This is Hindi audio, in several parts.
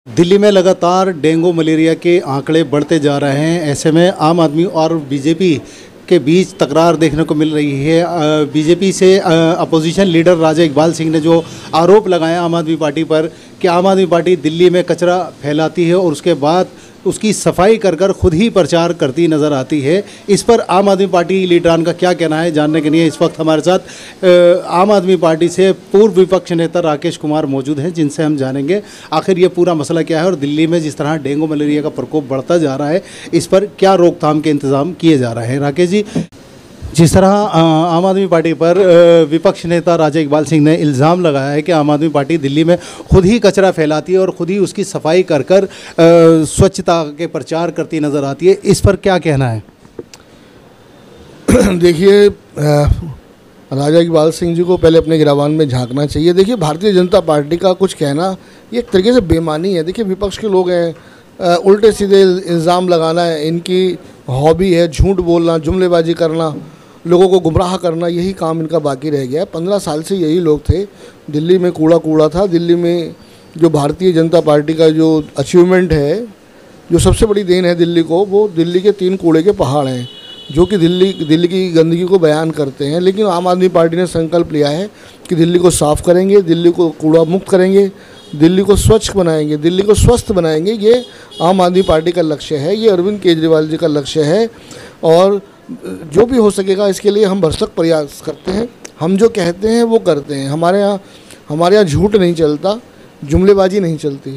दिल्ली में लगातार डेंगू मलेरिया के आंकड़े बढ़ते जा रहे हैं। ऐसे में आम आदमी और बीजेपी के बीच तकरार देखने को मिल रही है। बीजेपी से अपोजिशन लीडर राजा इकबाल सिंह ने जो आरोप लगाया आम आदमी पार्टी पर कि आम आदमी पार्टी दिल्ली में कचरा फैलाती है और उसके बाद उसकी सफाई कर कर खुद ही प्रचार करती नज़र आती है। इस पर आम आदमी पार्टी लीडरान का क्या कहना है, जानने के लिए इस वक्त हमारे साथ आम आदमी पार्टी से पूर्व विपक्ष नेता राकेश कुमार मौजूद हैं, जिनसे हम जानेंगे आखिर ये पूरा मसला क्या है और दिल्ली में जिस तरह डेंगू मलेरिया का प्रकोप बढ़ता जा रहा है इस पर क्या रोकथाम के इंतजाम किए जा रहे हैं। राकेश जी, जिस तरह आम आदमी पार्टी पर विपक्ष नेता राजा इकबाल सिंह ने इल्ज़ाम लगाया है कि आम आदमी पार्टी दिल्ली में खुद ही कचरा फैलाती है और खुद ही उसकी सफाई कर कर स्वच्छता के प्रचार करती नज़र आती है, इस पर क्या कहना है? देखिए, राजा इकबाल सिंह जी को पहले अपने गिरावान में झांकना चाहिए। देखिए, भारतीय जनता पार्टी का कुछ कहना ये एक तरीके से बेमानी है। देखिए, विपक्ष के लोग हैं, उल्टे सीधे इल्ज़ाम लगाना है इनकी हॉबी है, झूठ बोलना, जुमलेबाजी करना, लोगों को गुमराह करना, यही काम इनका बाकी रह गया है। 15 साल से यही लोग थे। दिल्ली में कूड़ा था। दिल्ली में जो भारतीय जनता पार्टी का जो अचीवमेंट है, जो सबसे बड़ी देन है दिल्ली को, वो दिल्ली के 3 कूड़े के पहाड़ हैं जो कि दिल्ली की गंदगी को बयान करते हैं। लेकिन आम आदमी पार्टी ने संकल्प लिया है कि दिल्ली को साफ़ करेंगे, दिल्ली को कूड़ा मुक्त करेंगे, दिल्ली को स्वच्छ बनाएंगे, दिल्ली को स्वस्थ बनाएंगे। ये आम आदमी पार्टी का लक्ष्य है, ये अरविंद केजरीवाल जी का लक्ष्य है और जो भी हो सकेगा इसके लिए हम भरसक प्रयास करते हैं। हम जो कहते हैं वो करते हैं। हमारे यहाँ झूठ नहीं चलता, जुमलेबाजी नहीं चलती।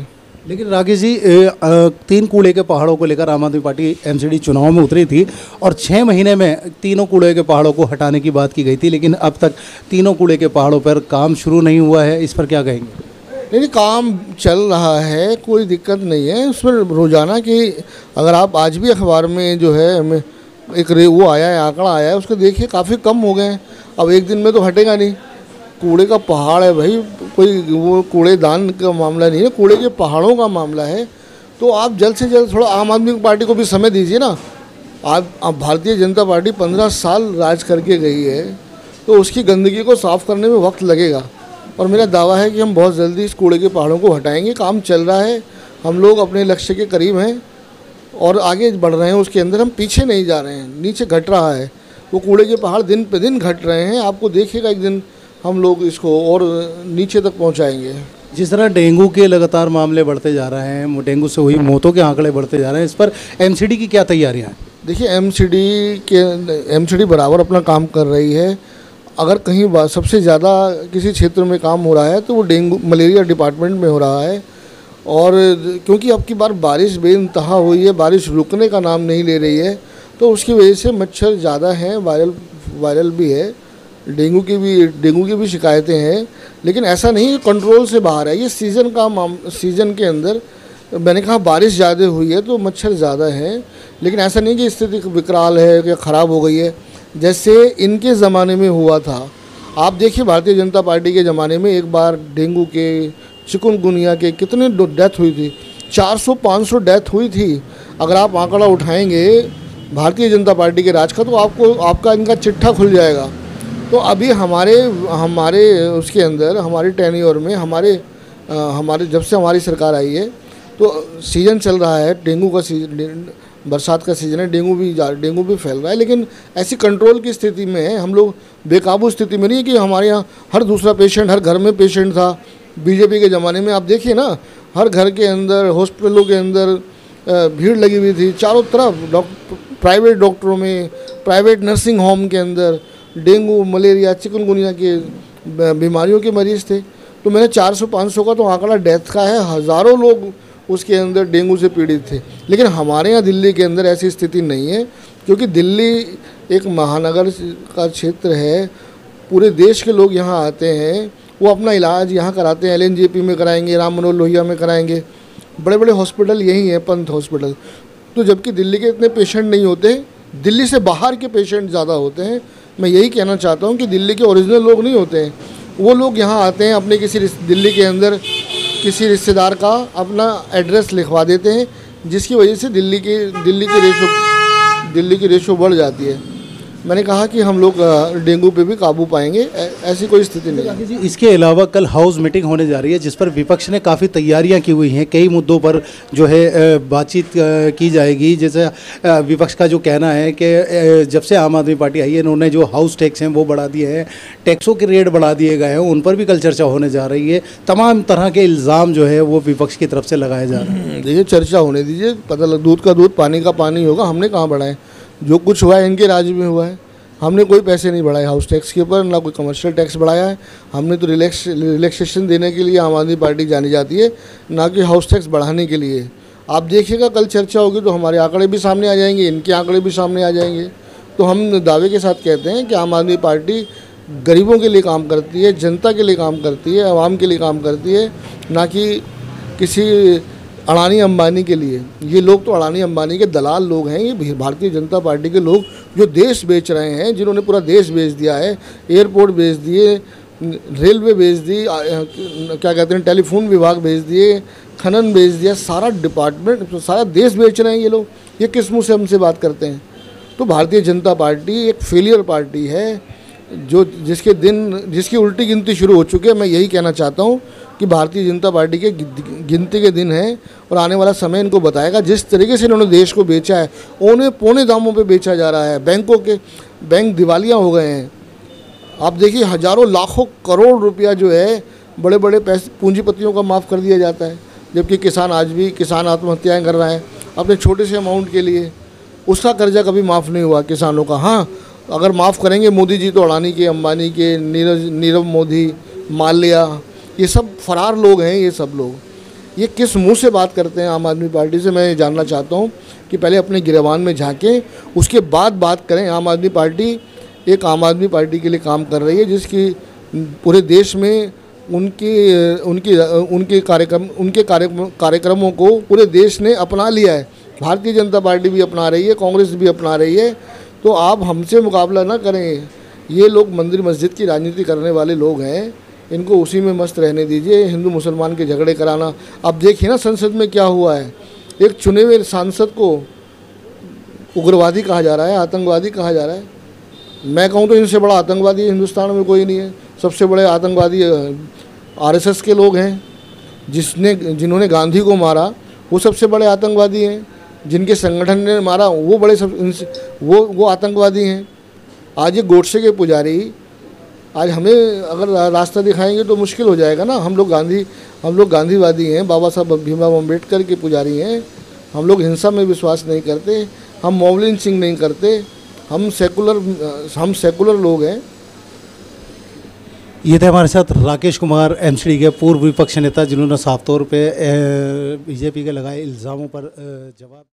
लेकिन राकेश जी, 3 कूड़े के पहाड़ों को लेकर आम आदमी पार्टी एमसीडी चुनाव में उतरी थी और 6 महीने में तीनों कूड़े के पहाड़ों को हटाने की बात की गई थी, लेकिन अब तक तीनों कूड़े के पहाड़ों पर काम शुरू नहीं हुआ है, इस पर क्या कहेंगे? नहीं, काम चल रहा है, कोई दिक्कत नहीं है उसमें। रोज़ाना की अगर आप आज भी अखबार में जो है हमें एक वो आया है, आंकड़ा आया है, उसको देखिए, काफ़ी कम हो गए हैं। अब एक दिन में तो हटेगा नहीं। कूड़े का पहाड़ है भाई, कोई वो कूड़ेदान का मामला नहीं है, कूड़े के पहाड़ों का मामला है। तो आप जल्द से जल्द थोड़ा आम आदमी पार्टी को भी समय दीजिए ना। आप भारतीय जनता पार्टी 15 साल राज करके गई है, तो उसकी गंदगी को साफ़ करने में वक्त लगेगा और मेरा दावा है कि हम बहुत जल्दी इस कूड़े के पहाड़ों को हटाएंगे। काम चल रहा है, हम लोग अपने लक्ष्य के करीब हैं और आगे बढ़ रहे हैं। उसके अंदर हम पीछे नहीं जा रहे हैं, नीचे घट रहा है। वो कूड़े के पहाड़ दिन पे दिन घट रहे हैं। आपको देखिएगा एक दिन हम लोग इसको और नीचे तक पहुंचाएंगे। जिस तरह डेंगू के लगातार मामले बढ़ते जा रहे हैं, डेंगू से हुई मौतों के आंकड़े बढ़ते जा रहे हैं, इस पर एमसीडी की क्या तैयारियाँ हैं? देखिए, एमसीडी बराबर अपना काम कर रही है। अगर कहीं सबसे ज़्यादा किसी क्षेत्र में काम हो रहा है तो वो डेंगू मलेरिया डिपार्टमेंट में हो रहा है। और क्योंकि अब की बार बारिश बेइंतहा हुई है, बारिश रुकने का नाम नहीं ले रही है, तो उसकी वजह से मच्छर ज़्यादा हैं, वायरल भी है, डेंगू की भी शिकायतें हैं। लेकिन ऐसा नहीं कि कंट्रोल से बाहर है। ये सीज़न के अंदर मैंने कहा बारिश ज़्यादा हुई है तो मच्छर ज़्यादा हैं, लेकिन ऐसा नहीं कि स्थिति विकराल है या ख़राब हो गई है जैसे इनके ज़माने में हुआ था। आप देखिए, भारतीय जनता पार्टी के ज़माने में एक बार डेंगू के, चिकनगुनिया के कितने डेथ हुई थी, 400-500 डेथ हुई थी। अगर आप आंकड़ा उठाएंगे भारतीय जनता पार्टी के राज का तो आपका इनका चिट्ठा खुल जाएगा। तो अभी हमारे उसके अंदर, हमारे टेन्योर में, हमारे जब से हमारी सरकार आई है तो सीज़न चल रहा है, डेंगू का सीजन, बरसात का सीज़न है, डेंगू भी फैल रहा है। लेकिन ऐसी कंट्रोल की स्थिति में है, हम लोग बेकाबू स्थिति में नहीं है कि हमारे यहाँ हर दूसरा पेशेंट, हर घर में पेशेंट था। बीजेपी के ज़माने में आप देखिए ना, हर घर के अंदर, हॉस्पिटलों के अंदर भीड़ लगी हुई थी। चारों तरफ प्राइवेट डॉक्टरों में, प्राइवेट नर्सिंग होम के अंदर डेंगू, मलेरिया, चिकनगुनिया के बीमारियों के मरीज़ थे। तो मैंने 400-500 का तो आंकड़ा डेथ का है, हज़ारों लोग उसके अंदर डेंगू से पीड़ित थे। लेकिन हमारे यहाँ दिल्ली के अंदर ऐसी स्थिति नहीं है, क्योंकि दिल्ली एक महानगर का क्षेत्र है। पूरे देश के लोग यहाँ आते हैं, वो अपना इलाज यहाँ कराते हैं। एलएनजेपी में कराएंगे, राम मनोहर लोहिया में कराएंगे, बड़े बड़े हॉस्पिटल यही हैं, पंत हॉस्पिटल। तो जबकि दिल्ली के इतने पेशेंट नहीं होते, दिल्ली से बाहर के पेशेंट ज़्यादा होते हैं। मैं यही कहना चाहता हूँ कि दिल्ली के ओरिजिनल लोग नहीं होते हैं, वो लोग यहाँ आते हैं, अपने दिल्ली के अंदर किसी रिश्तेदार का अपना एड्रेस लिखवा देते हैं, जिसकी वजह से दिल्ली की रेशो बढ़ जाती है। मैंने कहा कि हम लोग डेंगू पे भी काबू पाएंगे, ऐसी कोई स्थिति नहीं है। राकेश जी, इसके अलावा कल हाउस मीटिंग होने जा रही है जिस पर विपक्ष ने काफ़ी तैयारियां की हुई हैं, कई मुद्दों पर जो है बातचीत की जाएगी। जैसे विपक्ष का जो कहना है कि जब से आम आदमी पार्टी आई है इन्होंने जो हाउस टैक्स हैं वो बढ़ा दिए हैं, टैक्सों के रेट बढ़ा दिए गए हैं, उन पर भी कल चर्चा होने जा रही है। तमाम तरह के इल्ज़ाम जो है वो विपक्ष की तरफ से लगाए जा रहे हैं। देखिए, चर्चा होने दीजिए, पता लग, दूध का दूध पानी का पानी होगा। हमने कहाँ बढ़ाए? जो कुछ हुआ है इनके राज्य में हुआ है। हमने कोई पैसे नहीं बढ़ाए हाउस टैक्स के ऊपर, ना कोई कमर्शियल टैक्स बढ़ाया है। हमने तो रिलैक्सेशन देने के लिए आम आदमी पार्टी जानी जाती है, ना कि हाउस टैक्स बढ़ाने के लिए। आप देखिएगा कल चर्चा होगी तो हमारे आंकड़े भी सामने आ जाएंगे, इनके आंकड़े भी सामने आ जाएंगे। तो हम दावे के साथ कहते हैं कि आम आदमी पार्टी गरीबों के लिए काम करती है, जनता के लिए काम करती है, आवाम के लिए काम करती है, ना कि किसी अडानी अंबानी के लिए। ये लोग तो अडानी अंबानी के दलाल लोग हैं। ये भारतीय जनता पार्टी के लोग जो देश बेच रहे हैं, जिन्होंने पूरा देश बेच दिया है, एयरपोर्ट बेच दिए, रेलवे बेच दी, क्या कहते हैं, टेलीफोन विभाग बेच दिए, खनन बेच दिया, सारा डिपार्टमेंट, सारा देश बेच रहे हैं ये लोग। ये किस मुँह से हमसे बात करते हैं? तो भारतीय जनता पार्टी एक फेलियर पार्टी है, जो जिसकी उल्टी गिनती शुरू हो चुकी है। मैं यही कहना चाहता हूँ कि भारतीय जनता पार्टी के गिनती के दिन हैं और आने वाला समय इनको बताएगा। जिस तरीके से इन्होंने देश को बेचा है, औने पौने दामों पे बेचा जा रहा है। बैंक दिवालिया हो गए हैं। आप देखिए, हज़ारों लाखों करोड़ रुपया जो है बड़े बड़े पैसे पूंजीपतियों का माफ़ कर दिया जाता है, जबकि किसान आज भी आत्महत्याएँ कर रहा है अपने छोटे से अमाउंट के लिए। उसका कर्जा कभी माफ़ नहीं हुआ किसानों का। हाँ, अगर माफ़ करेंगे मोदी जी तो अडानी के, अंबानी के, नीरव मोदी, माल्या, ये सब फरार लोग हैं। ये सब लोग ये किस मुंह से बात करते हैं आम आदमी पार्टी से? मैं जानना चाहता हूं कि पहले अपने गिरबान में झांकें, उसके बाद बात करें। आम आदमी पार्टी एक आम आदमी पार्टी के लिए काम कर रही है, जिसकी पूरे देश में उनके कार्यक्रमों को पूरे देश ने अपना लिया है। भारतीय जनता पार्टी भी अपना रही है, कांग्रेस भी अपना रही है। तो आप हमसे मुकाबला ना करें। ये लोग मंदिर मस्जिद की राजनीति करने वाले लोग हैं, इनको उसी में मस्त रहने दीजिए। हिंदू मुसलमान के झगड़े कराना, अब देखिए ना संसद में क्या हुआ है। एक चुने हुए सांसद को उग्रवादी कहा जा रहा है, आतंकवादी कहा जा रहा है। मैं कहूँ तो इनसे बड़ा आतंकवादी हिंदुस्तान में कोई नहीं है। सबसे बड़े आतंकवादी आरएसएस के लोग हैं, जिन्होंने गांधी को मारा वो सबसे बड़े आतंकवादी हैं। जिनके संगठन ने मारा वो आतंकवादी हैं। आज ये गोडसे के पुजारी आज हमें अगर रास्ता दिखाएंगे तो मुश्किल हो जाएगा ना। हम लोग गांधीवादी हैं, बाबा साहब भीमराव अम्बेडकर के पुजारी हैं। हम लोग हिंसा में विश्वास नहीं करते, हम मॉब लिंचिंग नहीं करते, हम सेकुलर लोग हैं। ये थे हमारे साथ राकेश कुमार एमसीडी के पूर्व विपक्ष नेता, जिन्होंने साफ तौर पे बीजेपी के लगाए इल्ज़ामों पर जवाब